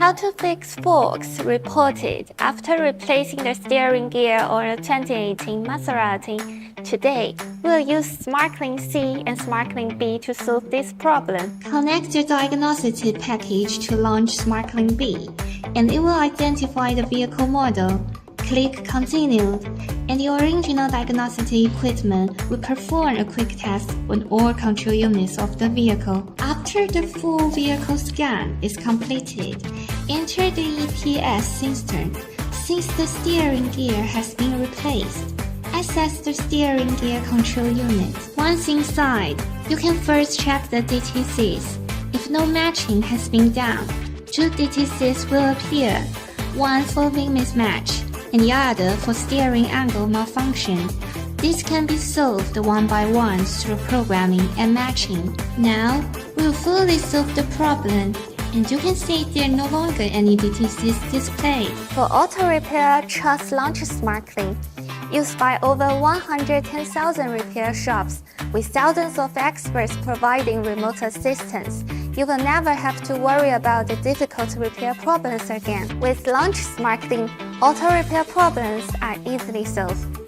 How to fix faults reported after replacing the steering gear on a 2018 Maserati. Today, we'll use SmartLink C and SmartLink B to solve this problem. Connect your diagnostic package to launch SmartLink B, and it will identify the vehicle model. Click Continue, and the original diagnostic equipment will perform a quick test on all control units of the vehicle. After the full vehicle scan is completed, enter the EPS system. Since the steering gear has been replaced, access the steering gear control unit. Once inside, you can first check the DTCs. If no matching has been done, two DTCs will appear, one for wing mismatch and the other for steering angle malfunction. This can be solved one by one through programming and matching. Now, we'll fully solve the problem, and you can see there are no longer any DTCs displayed. For auto repair, trust LaunchX SmartLink. Used by over 110,000 repair shops, with thousands of experts providing remote assistance, you will never have to worry about the difficult repair problems again. With LaunchX SmartLink, auto repair problems are easily solved.